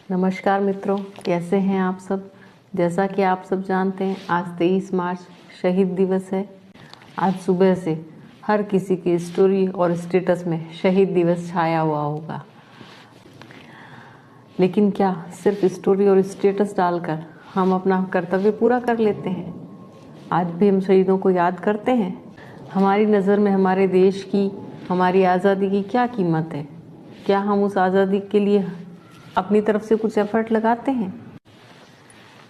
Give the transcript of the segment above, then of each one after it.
नमस्कार मित्रों, कैसे हैं आप सब। जैसा कि आप सब जानते हैं, आज 23 मार्च शहीद दिवस है। आज सुबह से हर किसी की स्टोरी और स्टेटस में शहीद दिवस छाया हुआ होगा। लेकिन क्या सिर्फ स्टोरी और स्टेटस डालकर हम अपना कर्तव्य पूरा कर लेते हैं? आज भी हम शहीदों को याद करते हैं। हमारी नज़र में हमारे देश की, हमारी आज़ादी की क्या कीमत है? क्या हम उस आज़ादी के लिए अपनी तरफ से कुछ एफर्ट लगाते हैं?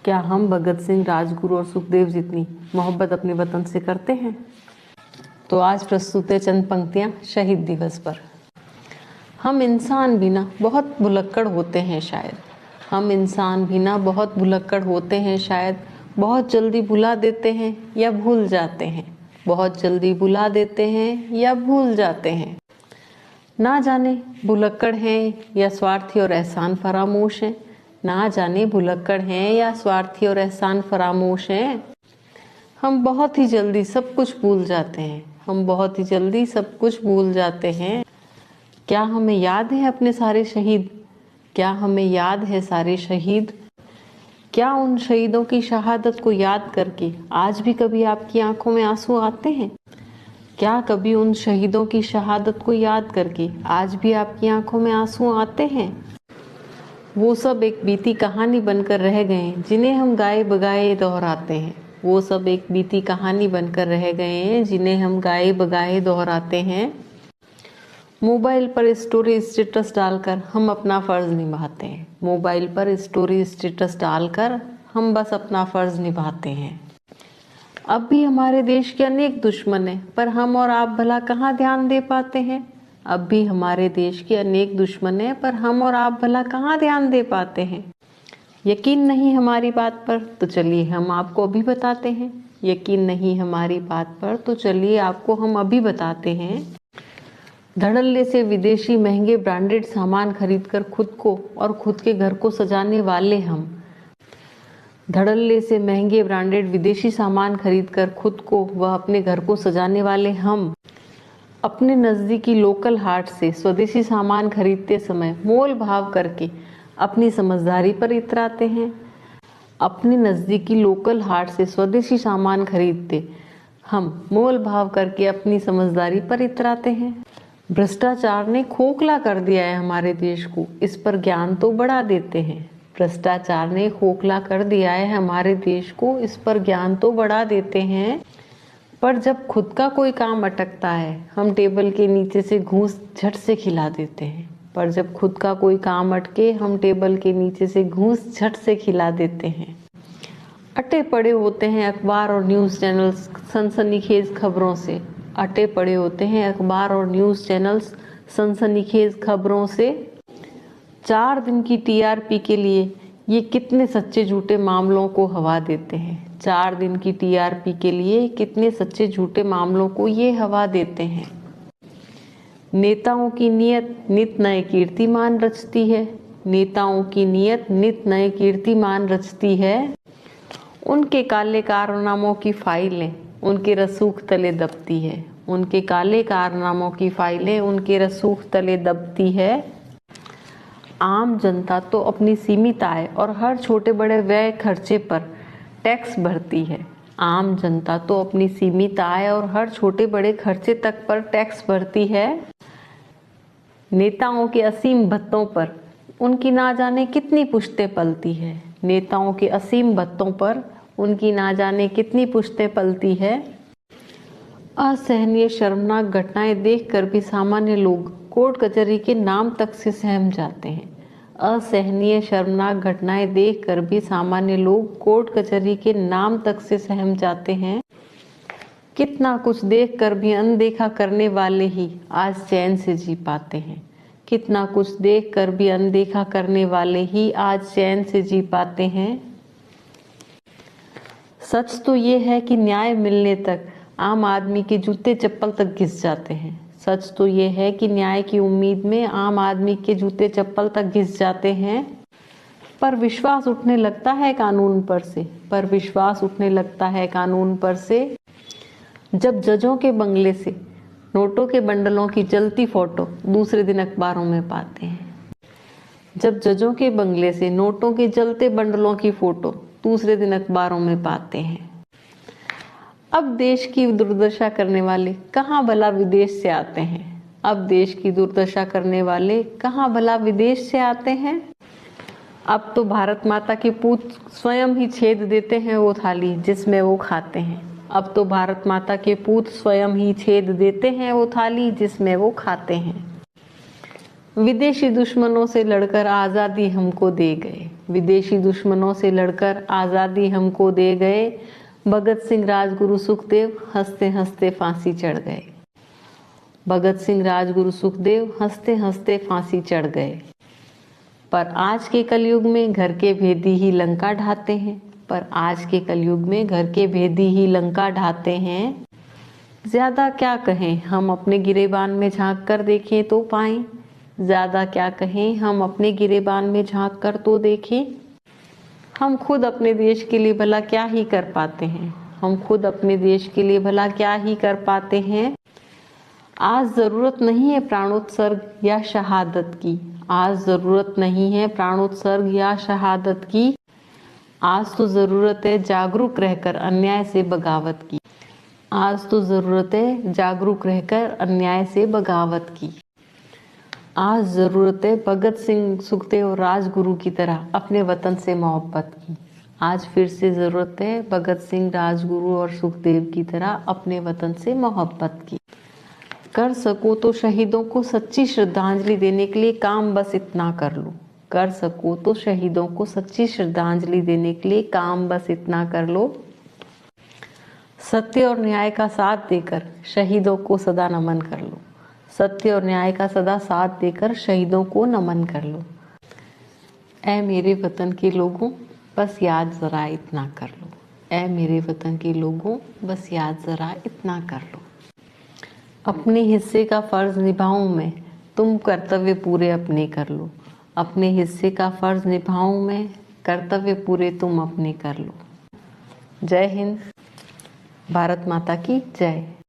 क्या हम भगत सिंह, राजगुरु और सुखदेव जितनी मोहब्बत अपने वतन से करते हैं? तो आज प्रस्तुत है चंद पंक्तियाँ शहीद दिवस पर। हम इंसान भी ना बहुत भुलक्कड़ होते हैं शायद। हम इंसान भी ना बहुत भुलक्कड़ होते हैं शायद। बहुत जल्दी भुला देते हैं या भूल जाते हैं। बहुत जल्दी भुला देते हैं या भूल जाते हैं। ना जाने भुलक्कड़ हैं या स्वार्थी और एहसान फरामोश हैं। ना जाने भुलक्कड़ हैं या स्वार्थी और एहसान फरामोश हैं। हम बहुत ही जल्दी सब कुछ भूल जाते हैं। हम बहुत ही जल्दी सब कुछ भूल जाते हैं। क्या हमें याद है अपने सारे शहीद? क्या हमें याद है सारे शहीद? क्या उन शहीदों की शहादत को याद करके आज भी कभी आपकी आंखों में आंसू आते हैं? क्या कभी उन शहीदों की शहादत को याद करके आज भी आपकी आंखों में आंसू आते हैं? वो सब एक बीती कहानी बनकर रह गए जिन्हें हम गाए बगाए दोहराते हैं। वो सब एक बीती कहानी बनकर रह गए हैं जिन्हें हम गाए बगाए दोहराते हैं। मोबाइल पर स्टोरी स्टेटस डालकर हम अपना फ़र्ज़ निभाते हैं। मोबाइल पर स्टोरी स्टेटस डालकर हम बस अपना फ़र्ज़ निभाते हैं। अब भी हमारे देश के अनेक दुश्मन हैं, पर हम और आप भला कहाँ ध्यान दे पाते हैं? अब भी हमारे देश के अनेक दुश्मन हैं, पर हम और आप भला कहाँ ध्यान दे पाते हैं? यकीन नहीं हमारी बात पर, तो चलिए हम आपको अभी बताते हैं। यकीन नहीं हमारी बात पर, तो चलिए आपको हम अभी बताते हैं। धड़ल्ले से विदेशी महंगे ब्रांडेड सामान खरीदकर खुद को और खुद के घर को सजाने वाले हम। धड़ल्ले से महंगे ब्रांडेड विदेशी सामान खरीदकर खुद को व अपने घर को सजाने वाले हम अपने नज़दीकी लोकल हाट से स्वदेशी सामान खरीदते समय मोल भाव करके अपनी समझदारी पर इतराते हैं। अपने नज़दीकी लोकल हाट से स्वदेशी सामान खरीदते हम मोल भाव करके अपनी समझदारी पर इतराते हैं। भ्रष्टाचार ने खोखला कर दिया है हमारे देश को, इस पर ज्ञान तो बढ़ा देते हैं। भ्रष्टाचार ने खोखला कर दिया है हमारे देश को, इस पर ज्ञान तो बढ़ा देते हैं। पर जब खुद का कोई काम अटकता है, हम टेबल के नीचे से घूस झट से खिला देते हैं। पर जब खुद का कोई काम अटके, हम टेबल के नीचे से घूस झट से खिला देते हैं। अटे पड़े होते हैं अखबार और न्यूज़ चैनल्स सनसनीखेज खबरों से। अटे पड़े होते हैं अखबार और न्यूज़ चैनल्स सनसनीखेज खबरों से। 4 दिन की टीआरपी के लिए ये कितने सच्चे झूठे मामलों को हवा देते हैं। 4 दिन की टीआरपी के लिए कितने सच्चे झूठे मामलों को ये हवा देते हैं। नेताओं की नीयत नित नए कीर्तिमान रचती है। नेताओं की नीयत नित नए कीर्तिमान रचती है। उनके काले कारनामों की फाइलें उनके रसूख तले दबती है। उनके काले कारनामों की फाइलें उनके रसूख तले दबती है। आम जनता तो अपनी सीमित आय और हर छोटे बड़े व्यय खर्चे पर टैक्स भरती है। आम जनता तो अपनी सीमित आय और हर छोटे बड़े खर्चे तक पर टैक्स भरती है। नेताओं के असीम भत्तों पर उनकी ना जाने कितनी पुश्तें पलती है। नेताओं के असीम भत्तों पर उनकी ना जाने कितनी पुश्तें पलती है। असहनीय शर्मनाक घटनाएं देखकर भी सामान्य लोग कोर्ट कचहरी के नाम तक से सहम जाते हैं। असहनीय शर्मनाक घटनाएं देखकर भी सामान्य लोग कोर्ट कचहरी के नाम तक से सहम जाते हैं। कितना कुछ देखकर भी अनदेखा करने वाले ही आज चैन से जी पाते हैं। कितना कुछ देखकर भी अनदेखा करने वाले ही आज चैन से जी पाते हैं। सच तो ये है कि न्याय मिलने तक आम आदमी के जूते चप्पल तक घिस जाते हैं। सच तो ये है कि न्याय की उम्मीद में आम आदमी के जूते चप्पल तक घिस जाते हैं। पर विश्वास उठने लगता है कानून पर से। पर विश्वास उठने लगता है कानून पर से जब जजों के बंगले से नोटों के बंडलों की जलती फोटो दूसरे दिन अखबारों में पाते हैं। जब जजों के बंगले से नोटों के जलते बंडलों की फोटो दूसरे दिन अखबारों में पाते हैं। अब देश की दुर्दशा करने वाले कहाँ भला विदेश से आते हैं। अब देश की दुर्दशा करने वाले कहाँ भला विदेश से आते हैं। अब तो भारत माता के पूत स्वयं ही छेद देते हैं वो थाली जिसमें वो खाते हैं। अब तो भारत माता के पूत स्वयं ही छेद देते हैं वो थाली जिसमें वो खाते हैं। विदेशी दुश्मनों से लड़कर आज़ादी हमको दे गए। विदेशी दुश्मनों से लड़कर आज़ादी हमको दे गए। भगत सिंह, राजगुरु, सुखदेव हंसते हंसते फांसी चढ़ गए। भगत सिंह, राजगुरु, सुखदेव हंसते हंसते फांसी चढ़ गए। पर आज के कलयुग में घर के भेदी ही लंका ढाते हैं। पर आज के कलयुग में घर के भेदी ही लंका ढाते हैं। ज्यादा क्या कहें हम अपने गिरेबान में झांक कर देखें तो पाएं। ज्यादा क्या कहें हम अपने गिरेबान में झांक कर तो देखें। हम खुद अपने देश के लिए भला क्या ही कर पाते हैं। हम खुद अपने देश के लिए भला क्या ही कर पाते हैं। आज ज़रूरत नहीं है प्राणोत्सर्ग या शहादत की। आज ज़रूरत नहीं है प्राणोत्सर्ग या शहादत की। आज तो ज़रूरत है जागरूक रहकर अन्याय से बगावत की। आज तो ज़रूरत है जागरूक रहकर अन्याय से बगावत की। आज ज़रूरत है भगत सिंह, सुखदेव और राजगुरु की तरह अपने वतन से मोहब्बत की। आज फिर से ज़रूरत है भगत सिंह, राजगुरु और सुखदेव की तरह अपने वतन से मोहब्बत की। कर सको तो शहीदों को सच्ची श्रद्धांजलि देने के लिए काम बस इतना कर लो। कर सको तो शहीदों को सच्ची श्रद्धांजलि देने के लिए काम बस इतना कर लो। सत्य और न्याय का साथ देकर शहीदों को सदा नमन कर लो। सत्य और न्याय का सदा साथ देकर शहीदों को नमन कर लो। ऐ मेरे वतन के लोगों बस याद ज़रा इतना कर लो। ऐ मेरे वतन के लोगों बस याद ज़रा इतना कर लो। अपने हिस्से का फ़र्ज़ निभाऊं मैं, तुम कर्तव्य पूरे अपने कर लो। अपने हिस्से का फ़र्ज़ निभाऊं मैं, कर्तव्य पूरे तुम अपने कर लो। जय हिंद। भारत माता की जय।